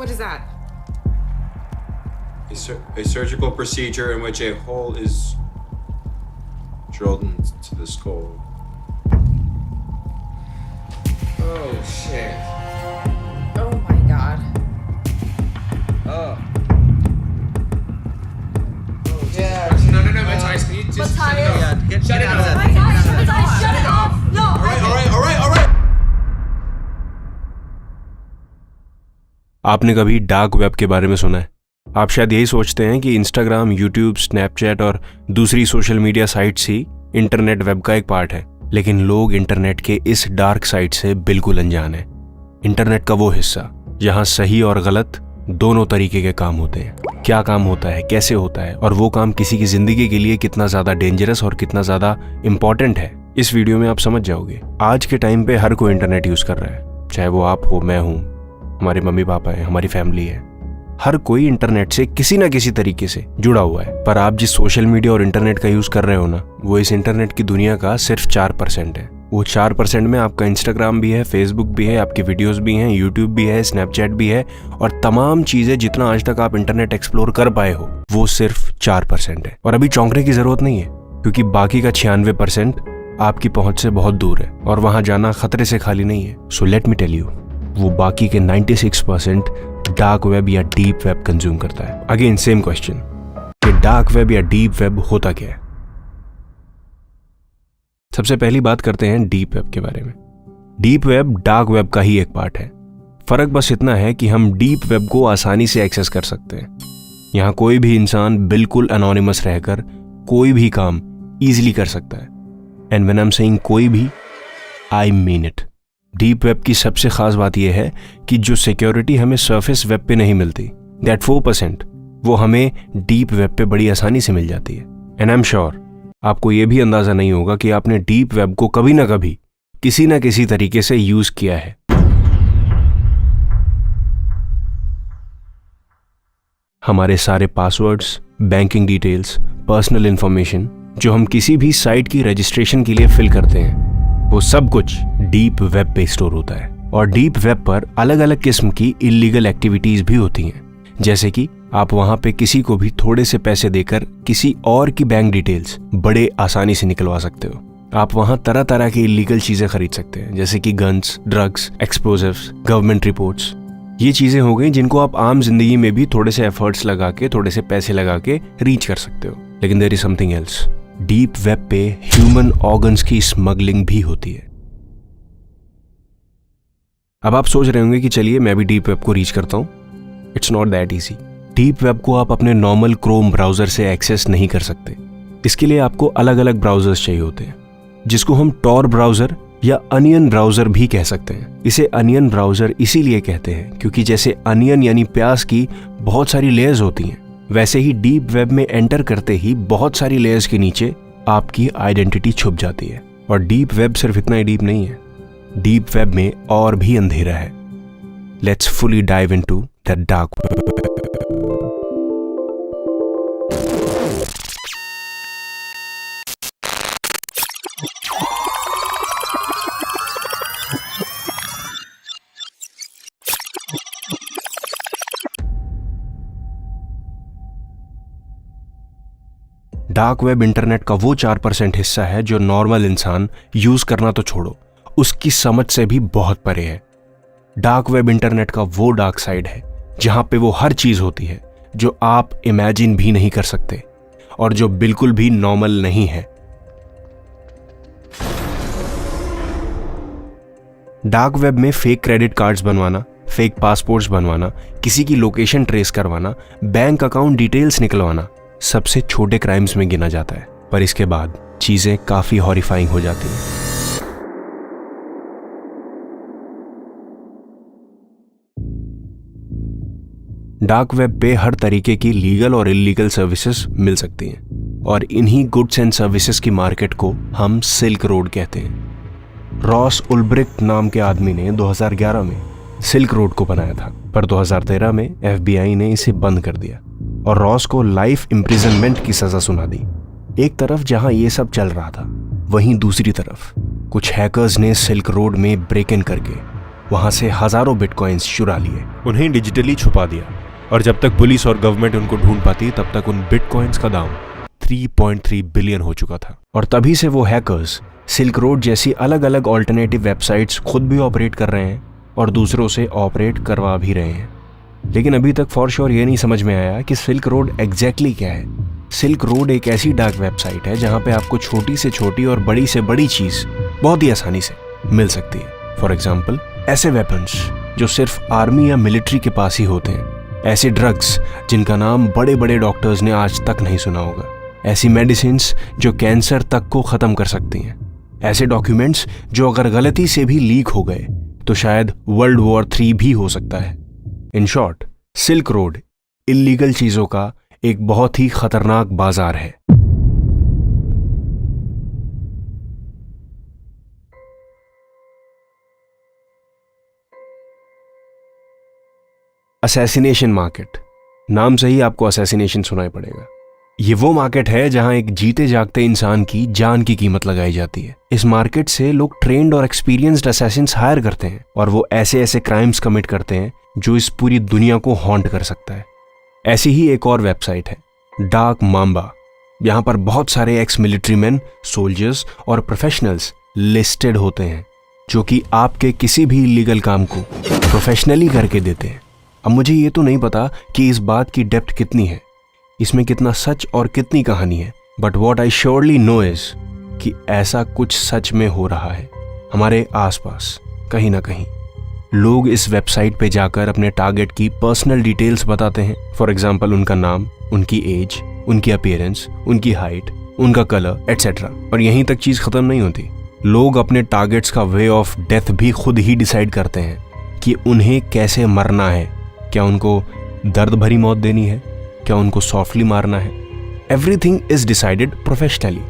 What is that? A surgical procedure in which a hole is drilled into the skull. Oh shit. Oh my god. Oh. Yeah. No, Matthias, can you just Matthias? shut it off? Yeah, get Shut it out of off. that. Matthias, shut it off! No! All right. आपने कभी dark web के बारे में सुना है? आप शायद यही सोचते हैं कि इंस्टाग्राम, यूट्यूब, स्नैपचैट और दूसरी सोशल मीडिया साइट्स ही इंटरनेट वेब का एक पार्ट है, लेकिन लोग इंटरनेट के इस डार्क साइड से बिल्कुल अनजान हैं। इंटरनेट का वो हिस्सा जहां सही और गलत दोनों तरीके के काम होते हैं। क्या काम होता है, कैसे होता है और वो काम किसी की जिंदगी के लिए कितना ज्यादा डेंजरस और कितना ज्यादा इंपॉर्टेंट है, इस वीडियो में आप समझ जाओगे। आज के टाइम पे हर कोई इंटरनेट यूज कर रहा है, चाहे वो आप हो, मैं हूं, हमारे मम्मी पापा है, हमारी फैमिली है। हर कोई इंटरनेट से किसी ना किसी तरीके से जुड़ा हुआ है। पर आप जिस सोशल मीडिया और इंटरनेट का यूज कर रहे हो ना, वो इस इंटरनेट की दुनिया का सिर्फ 4% है। वो 4% में आपका इंस्टाग्राम भी है, फेसबुक भी है, आपकी वीडियोस भी हैं, यूट्यूब भी है, स्नैपचैट भी है और तमाम चीजें जितना आज तक आप इंटरनेट एक्सप्लोर कर पाए हो वो सिर्फ 4% है। और अभी चौंकने की जरूरत नहीं है, क्योंकि बाकी का 96% आपकी पहुंच से बहुत दूर है और वहां जाना खतरे से खाली नहीं है। So let me tell you, वो बाकी के 96% डार्क वेब या डीप वेब कंज्यूम करता है। अगेन सेम क्वेश्चन कि डार्क वेब या डीप वेब होता क्या है। सबसे पहली बात करते हैं डीप वेब के बारे में। डीप वेब डार्क वेब का ही एक पार्ट है। फर्क बस इतना है कि हम डीप वेब को आसानी से एक्सेस कर सकते हैं। यहां कोई भी इंसान बिल्कुल एनोनिमस रहकर कोई भी काम इजीली कर सकता है। And when I am saying कोई भी, I mean it. Deep web की सबसे खास बात यह है कि जो सिक्योरिटी हमें सरफेस वेब पे नहीं मिलती, दैट 4%, वो हमें डीप वेब पे बड़ी आसानी से मिल जाती है। एंड आई एम श्योर आपको यह भी अंदाजा नहीं होगा कि आपने डीप वेब को कभी ना कभी किसी ना किसी तरीके से यूज किया है। हमारे सारे passwords, banking details, personal information जो हम किसी भी साइट की रजिस्ट्रेशन के लिए फिल करते हैं, वो सब कुछ डीप वेब पे स्टोर होता है। और डीप वेब पर अलग अलग किस्म की इलीगल एक्टिविटीज भी होती हैं, जैसे कि आप वहां पे किसी को भी थोड़े से पैसे देकर किसी और की बैंक डिटेल्स बड़े आसानी से निकलवा सकते हो। आप वहां तरह तरह की इलीगल चीजें खरीद सकते हैं, जैसे कि guns, drugs, explosives, government reports. ये चीजें हो गई जिनको आप आम जिंदगी में भी थोड़े से एफर्ट्स लगा के, थोड़े से पैसे लगा के रीच कर सकते हो। लेकिन there is something else. Deep web पे ह्यूमन ऑर्गन्स की स्मगलिंग भी होती है। अब आप सोच रहे होंगे कि चलिए मैं भी डीप वेब को रीच करता हूं। It's not that easy. Deep web को आप अपने नॉर्मल क्रोम ब्राउजर से एक्सेस नहीं कर सकते। इसके लिए आपको अलग अलग ब्राउजर्स चाहिए होते हैं, जिसको हम टॉर ब्राउजर या अनियन ब्राउजर भी कह सकते हैं। इसे अनियन ब्राउजर इसीलिए कहते हैं क्योंकि जैसे अनियन यानी प्याज की बहुत सारी लेयर्स होती हैं, वैसे ही डीप वेब में एंटर करते ही बहुत सारी लेयर्स के नीचे आपकी आइडेंटिटी छुप जाती है। और डीप वेब सिर्फ इतना ही डीप नहीं है, डीप वेब में और भी अंधेरा है। Let's fully dive into the dark web. Dark web internet का वो 4% हिस्सा है जो नॉर्मल इंसान यूज करना तो छोड़ो, उसकी समझ से भी बहुत परे है। डार्क वेब इंटरनेट का वो डार्क साइड है जहां पे वो हर चीज होती है जो आप इमेजिन भी नहीं कर सकते और जो बिल्कुल भी नॉर्मल नहीं है। डार्क वेब में फेक क्रेडिट कार्ड्स बनवाना, फेक पासपोर्ट्स बनवाना, किसी की लोकेशन ट्रेस करवाना, बैंक अकाउंट डिटेल्स निकलवाना सबसे छोटे क्राइम्स में गिना जाता है। पर इसके बाद चीजें काफी हॉरिफाइंग हो जाती हैं। डार्क वेब पे हर तरीके की लीगल और इलीगल सर्विसेज मिल सकती हैं और इन्हीं गुड्स एंड सर्विसेज की मार्केट को हम सिल्क रोड कहते हैं। रॉस उल्ब्रिक्ट नाम के आदमी ने 2011 में सिल्क रोड को बनाया था, पर 2013 में FBI ने इसे बंद कर दिया और रॉस को लाइफ इम्प्रिजनमेंट की सजा सुना दी। एक तरफ जहां ये सब चल रहा था, वहीं दूसरी तरफ कुछ हैकर्स ने सिल्क रोड में ब्रेक इन करके वहां से हजारों बिटकॉइंस चुरा लिए, उन्हें डिजिटली छुपा दिया, और जब तक पुलिस और गवर्नमेंट उनको ढूंढ पाती तब तक उन बिटकॉइंस का दाम 3.3 बिलियन हो चुका था। और तभी से वो हैकर्स सिल्क रोड जैसी अलग अलग ऑल्टरनेटिव वेबसाइट्स खुद भी ऑपरेट कर रहे हैं और दूसरों से ऑपरेट करवा भी रहे हैं। लेकिन अभी तक फॉर श्योर ये नहीं समझ में आया कि सिल्क रोड एग्जैक्टली क्या है। सिल्क रोड एक ऐसी डार्क वेबसाइट है जहां पे आपको छोटी से छोटी और बड़ी से बड़ी चीज बहुत ही आसानी से मिल सकती है। फॉर एग्जाम्पल, ऐसे वेपन्स जो सिर्फ आर्मी या मिलिट्री के पास ही होते हैं, ऐसे ड्रग्स जिनका नाम बड़े बड़े डॉक्टर्स ने आज तक नहीं सुना होगा, ऐसी मेडिसिन्स जो कैंसर तक को खत्म कर सकती हैं, ऐसे डॉक्यूमेंट्स जो अगर गलती से भी लीक हो गए तो शायद वर्ल्ड वॉर 3 भी हो सकता है। In short, silk road illegal चीजों का एक बहुत ही खतरनाक बाजार है। असैसिनेशन मार्केट, नाम से ही आपको असैसिनेशन सुनाई पड़ेगा। ये वो मार्केट है जहां एक जीते जागते इंसान की जान की कीमत लगाई जाती है। इस मार्केट से लोग ट्रेंड और एक्सपीरियंस्ड असैसिन्स हायर करते हैं और वो ऐसे ऐसे क्राइम्स कमिट करते हैं जो इस पूरी दुनिया को हॉन्ट कर सकता है। ऐसी ही एक और वेबसाइट है डार्क मांबा। यहाँ पर बहुत सारे एक्स मिलिट्री मैन, सोल्जर्स और प्रोफेशनल्स लिस्टेड होते हैं जो कि आपके किसी भी इलीगल काम को प्रोफेशनली करके देते हैं। अब मुझे ये तो नहीं पता कि इस बात की डेप्थ कितनी है, इसमें कितना सच और कितनी कहानी है, but what I surely know is कि ऐसा कुछ सच में हो रहा है हमारे आसपास कहीं ना कहीं। लोग इस वेबसाइट पे जाकर अपने टारगेट की पर्सनल डिटेल्स बताते हैं। फॉर एग्जाम्पल, उनका नाम, उनकी एज, उनकी अपीयरेंस, उनकी हाइट, उनका कलर एटसेट्रा। और यहीं तक चीज खत्म नहीं होती, लोग अपने टारगेट्स का वे ऑफ डेथ भी खुद ही डिसाइड करते हैं कि उन्हें कैसे मरना है। क्या उनको दर्द भरी मौत देनी है, क्या उनको सॉफ्टली मारना है। Everything is decided professionally.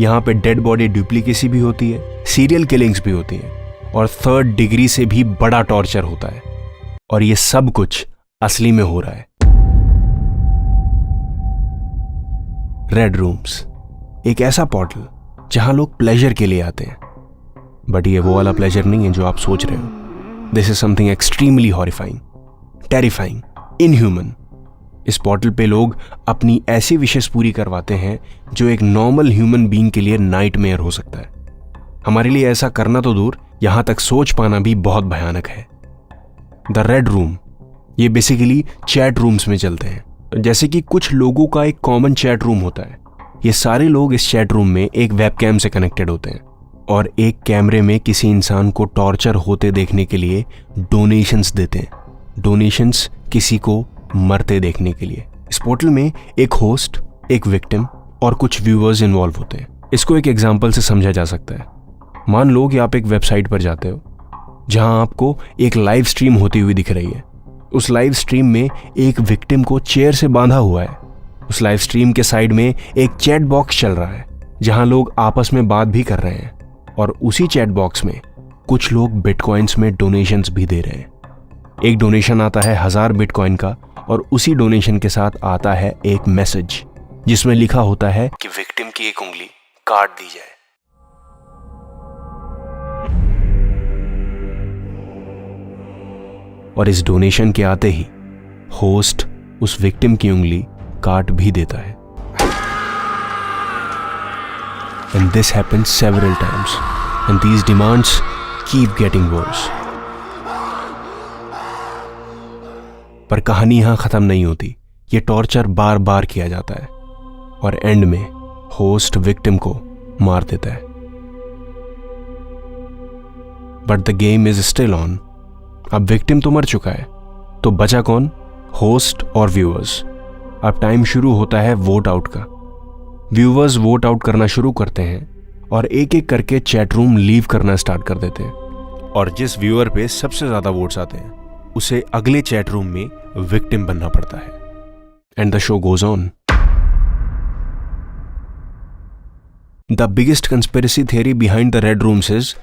यहाँ पे डेड बॉडी डुप्लीकेसी भी होती है, सीरियल किलिंग्स भी होती हैं और 3rd डिग्री से भी बड़ा टॉर्चर होता है। और ये सब कुछ असली में हो रहा है। रेड रूम्स, एक ऐसा पोर्टल जहां लोग प्लेजर के लिए आते हैं, बट ये वो वाला प्लेजर नहीं है जो आप सोच रहे हो। This is something extremely horrifying, terrifying, inhuman. इस पोर्टल पे लोग अपनी ऐसी विशेष पूरी करवाते हैं जो एक नॉर्मल ह्यूमन बीइंग के लिए नाइटमेयर हो सकता है। हमारे लिए ऐसा करना तो दूर, यहां तक सोच पाना भी बहुत भयानक है। द रेड रूम, ये बेसिकली चैट रूम्स में चलते हैं। जैसे कि कुछ लोगों का एक कॉमन चैट रूम होता है, ये सारे लोग इस चैट रूम में एक वेबकैम से कनेक्टेड होते हैं और एक कैमरे में किसी इंसान को टॉर्चर होते देखने के लिए डोनेशंस देते हैं। डोनेशंस किसी को मरते देखने के लिए। इस पोर्टल में एक होस्ट, एक विक्टिम और कुछ व्यूअर्स इन्वॉल्व होते हैं। इसको एक एग्जांपल से समझा जा सकता है। मान लो कि आप एक वेबसाइट पर जाते हो जहां आपको एक लाइव स्ट्रीम होती हुई दिख रही है। उस लाइव स्ट्रीम में एक विक्टिम को चेयर से बांधा हुआ है। उस लाइव स्ट्रीम के साइड में एक चैट बॉक्स चल रहा है जहां लोग आपस में बात भी कर रहे हैं और उसी चैट बॉक्स में कुछ लोग बिटकॉइंस में डोनेशंस भी दे रहे हैं। एक डोनेशन आता है 1000 बिटकॉइन का और उसी डोनेशन के साथ आता है एक मैसेज जिसमें लिखा होता है कि विक्टिम की एक उंगली काट दी जाए। और इस डोनेशन के आते ही होस्ट उस विक्टिम की उंगली काट भी देता है। And this happens several times and these demands keep getting worse. पर कहानी यहां खत्म नहीं होती। ये टॉर्चर बार बार किया जाता है और एंड में होस्ट विक्टिम को मार देता है। But the game is still on. अब विक्टिम तो मर चुका है, तो बचा कौन? होस्ट और व्यूअर्स। अब टाइम शुरू होता है वोट आउट का। व्यूअर्स वोट आउट करना शुरू करते हैं और एक एक करके चैट रूम लीव करना स्टार्ट कर देते हैं और जिस व्यूअर पे सबसे ज्यादा वोट्स आते हैं उसे अगले चैट रूम में विक्टिम बनना पड़ता है। And the show goes on. The biggest conspiracy theory behind the red rooms is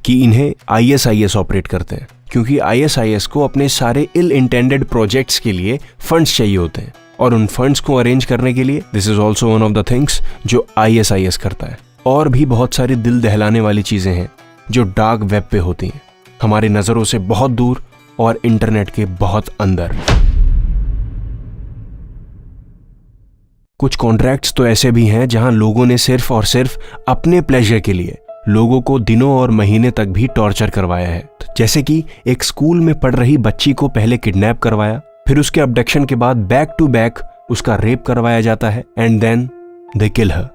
कि इन्हें ISIS ऑपरेट करते हैं, क्योंकि ISIS को अपने सारे इल इंटेंडेड प्रोजेक्ट्स के लिए फंड्स चाहिए होते हैं और उन फंड्स को अरेंज करने के लिए this is also one of the things जो ISIS करता है। और भी बहुत सारी दिल दहलाने वाली चीजें हैं जो डार्क वेब पे होती हैं। हमारी नजरों से बहुत दूर और इंटरनेट के बहुत अंदर। कुछ कॉन्ट्रैक्ट्स तो ऐसे भी हैं जहां लोगों ने सिर्फ और सिर्फ अपने प्लेजर के लिए लोगों को दिनों और महीने तक भी टॉर्चर करवाया है। जैसे कि एक स्कूल में पढ़ रही बच्ची को पहले किडनैप करवाया, फिर उसके अबडक्शन के बाद बैक टू बैक उसका रेप करवाया जाता है एंड देन दे किल हर।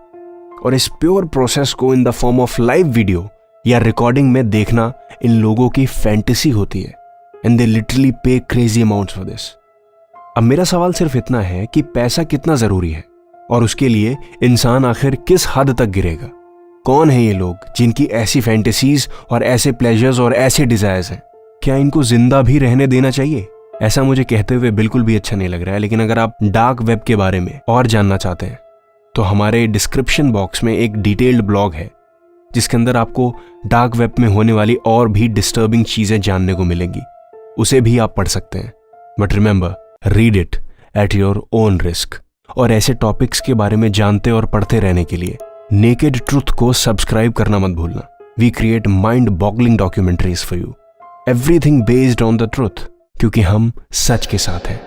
और इस प्योर प्रोसेस को in the form of live video या रिकॉर्डिंग में देखना इन लोगों की फैंटेसी होती है एंड दे लिटरली पे क्रेजी अमाउंट्स फॉर दिस। अब मेरा सवाल सिर्फ इतना है कि पैसा कितना जरूरी है और उसके लिए इंसान आखिर किस हद तक गिरेगा? कौन है ये लोग जिनकी ऐसी फैंटेसीज और ऐसे प्लेजर्स और ऐसे डिजायर्स हैं? क्या इनको जिंदा भी रहने देना चाहिए? ऐसा मुझे कहते हुए बिल्कुल भी अच्छा नहीं लग रहा है, लेकिन अगर आप डार्क वेब के बारे में और जानना चाहते हैं तो हमारे डिस्क्रिप्शन बॉक्स में एक डिटेल्ड ब्लॉग है जिसके अंदर आपको डार्क वेब में होने वाली और भी डिस्टर्बिंग चीजें जानने को मिलेंगी। उसे भी आप पढ़ सकते हैं, but remember, read it at your own risk. और ऐसे टॉपिक्स के बारे में जानते और पढ़ते रहने के लिए नेकेड ट्रुथ को सब्सक्राइब करना मत भूलना। We create mind boggling documentaries for you, everything based on the truth, क्योंकि हम सच के साथ हैं।